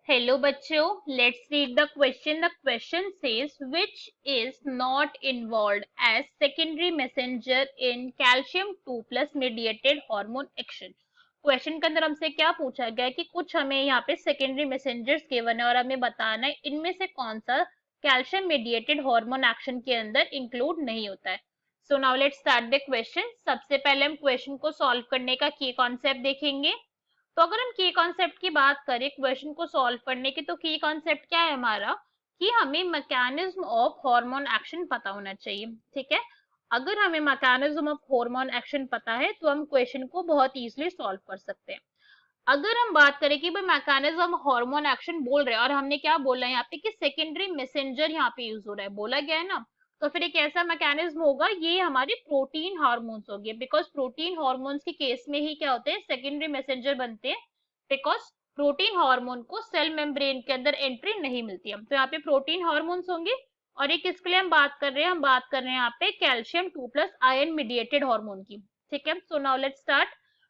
Hello बच्चों, let's read the question. The question says which is not involved as secondary messenger in calcium 2 plus mediated hormone action. Question के अंदर हमसे क्या पूछा गया है कि कुछ हमें यहाँ पे सेकेंडरी मैसेंजर्स गिवन है और हमें बताना है इनमें से कौन सा कैल्शियम मीडिएटेड हार्मोन एक्शन के अंदर इंक्लूड नहीं होता है. So now let's start the question. सबसे पहले हम क्वेश्चन को सॉल्व करने का की कॉन्सेप्ट देखेंगे. तो अगर हम की कॉन्सेप्ट की बात करें क्वेश्चन को सॉल्व करने की, तो की कॉन्सेप्ट क्या है हमारा कि हमें मैकेनिज्म ऑफ हार्मोन एक्शन पता होना चाहिए. ठीक है, अगर हमें मैकेनिज्म ऑफ हार्मोन एक्शन पता है तो हम क्वेश्चन को बहुत इजीली सॉल्व कर सकते हैं. अगर हम बात करें कि भाई मैकेनिज्म हार्मोन एक्शन बोल रहे हैं और हमने क्या बोला है यहाँ पे कि सेकेंडरी मैसेंजर यहाँ पे यूज हो रहा है, बोला गया है ना, तो फिर एक ऐसा मैकेनिज्म होगा, ये हमारे प्रोटीन हार्मोन्स हो गए. बिकॉज प्रोटीन हार्मोन्स के केस में ही क्या होते हैं, सेकेंडरी मैसेंजर बनते हैं. बिकॉज प्रोटीन हार्मोन को सेल मेम्ब्रेन के अंदर एंट्री नहीं मिलती है, तो यहाँ पे प्रोटीन हार्मोन्स होंगे. और ये किसके लिए हम बात कर रहे हैं, हम बात कर रहे हैं यहाँ पे calcium 2 plus ion mediated hormone की. ठीक है, सो नाउ लेट्स स्टार्ट.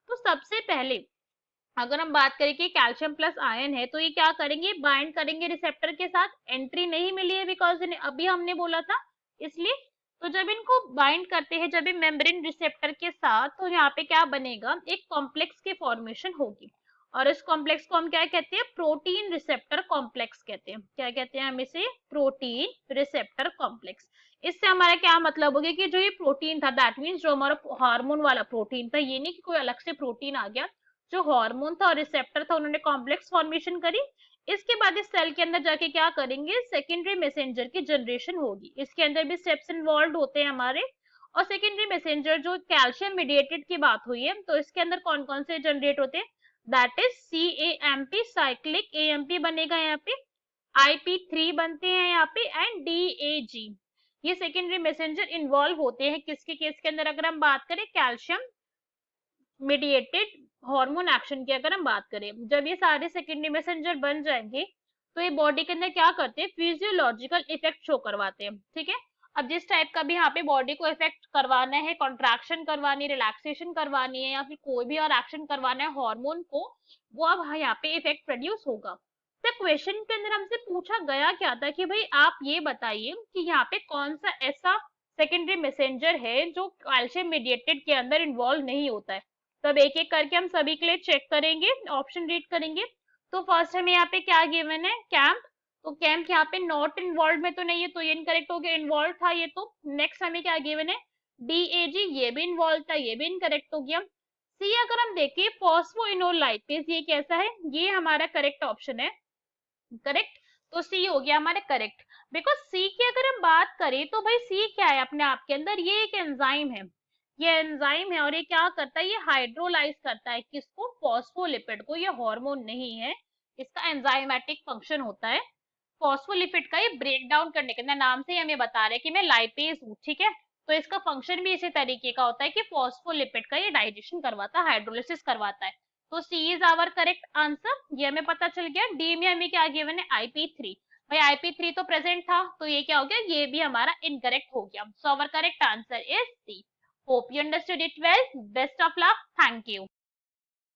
तो सबसे पहले अगर हम बात करें कि कैल्शियम प्लस आयन है तो ये क्या करेंगे, बाइंड करेंगे रिसेप्टर के साथ. एंट्री नहीं मिली है बिकॉज अभी हमने बोला था इसलिए. तो जब इनको बाइंड करते हैं, जब ये मेम्ब्रेन रिसेप्टर के साथ, तो यहाँ पे क्या बनेगा, एक कॉम्प्लेक्स की फॉर्मेशन होगी. और इस कॉम्प्लेक्स को हम क्या कहते हैं, प्रोटीन रिसेप्टर कॉम्प्लेक्स कहते हैं. क्या कहते हैं हम इसे, प्रोटीन रिसेप्टर कॉम्प्लेक्स. इससे हमारा क्या मतलब हो गया कि जो ये प्रोटीन था, दैट मीन्स जो हमारा हार्मोन वाला प्रोटीन था, ये नहीं कि कोई अलग से प्रोटीन आ गया, जो हार्मोन था और रिसेप्टर था उन्होंने कॉम्प्लेक्स फॉर्मेशन करी. इसके बाद इस सेल के अंदर जाके क्या करेंगे, सेकेंडरी मैसेंजर की जनरेशन होगी. इसके अंदर भी स्टेप्स इन्वॉल्व होते हैं हमारे. और सेकेंडरी मैसेंजर जो कैल्शियम मीडिएटेड की बात हुई है, तो इसके अंदर कौन कौन से जनरेट होते हैं, that is CAMP, cyclic AMP बनेगा यहाँ पे, IP3 बनते हैं यहाँ पे, एंड DAG. ये सेकेंडरी मैसेंजर इन्वॉल्व होते हैं किसके केस के अंदर, अगर हम बात करें कैल्शियम मीडिएटेड हार्मोन एक्शन की अगर हम बात करें. जब ये सारे सेकेंडरी मैसेंजर बन जाएंगे तो ये बॉडी के अंदर क्या करते हैं, फिजियोलॉजिकल इफेक्ट शो करवाते हैं. ठीक है, अब जिस टाइप का भी यहाँ पे बॉडी को इफेक्ट करवाना है, कॉन्ट्रैक्शन करवानी है, रिलैक्सेशन करवानी है, या फिर कोई भी और एक्शन करवाना है हार्मोन को, वो अब यहाँ पे इफेक्ट प्रोड्यूस होगा. तो क्वेश्चन के अंदर हमसे पूछा गया क्या था कि भाई आप ये बताइए कि यहाँ पे कौन सा ऐसा सेकेंडरी मैसेंजर है जो कैल्शियम मीडिएटेड के अंदर इन्वॉल्व नहीं होता है. तब एक एक करके हम सभी के लिए चेक करेंगे, ऑप्शन रीड करेंगे. तो फर्स्ट हमें यहाँ पे क्या गिवन है, कैंप. तो कैंप यहाँ पे नॉट इन्वॉल्व में तो नहीं है, तो ये इनकरेक्ट हो गया, इन्वॉल्व था ये तो. नेक्स्ट हमें क्या गिवन है, DAG, ये भी इन्वॉल्व था, ये भी इनकरेक्ट हो गया. सी अगर हम देखें फॉस्फोइनोल लाइपेज, ये कैसा है, ये हमारा करेक्ट ऑप्शन है, करेक्ट. तो सी हो गया हमारा करेक्ट. बिकॉज सी की अगर हम बात करें तो भाई सी क्या है अपने आप के अंदर, ये एक एंजाइम है. ये एंजाइम है और ये क्या करता है, ये हाइड्रोलाइज करता है किसको, फॉस्फोलिपिड को. ये हार्मोन नहीं है, इसका एंजाइमेटिक फंक्शन होता है. फॉस्फोलिपिड का ये ब्रेक डाउन करने के अंदर, नाम से ही हमें बता रहे हैं कि मैं लाइपेज हूँ. ठीक है, तो इसका फंक्शन भी इसी तरीके का होता है कि फॉस्फोलिपिड का ये डाइजेशन करवाता है, हाइड्रोलिसिस करवाता है. तो सी इज आवर करेक्ट आंसर, ये हमें पता चल गया. डी में हमें क्या गिवन है, IP3. भाई IP3 तो प्रेजेंट था, तो ये क्या हो गया, ये भी हमारा इनकरेक्ट हो गया. So our correct answer is C. Hope you understood it well. Best of luck. Thank you.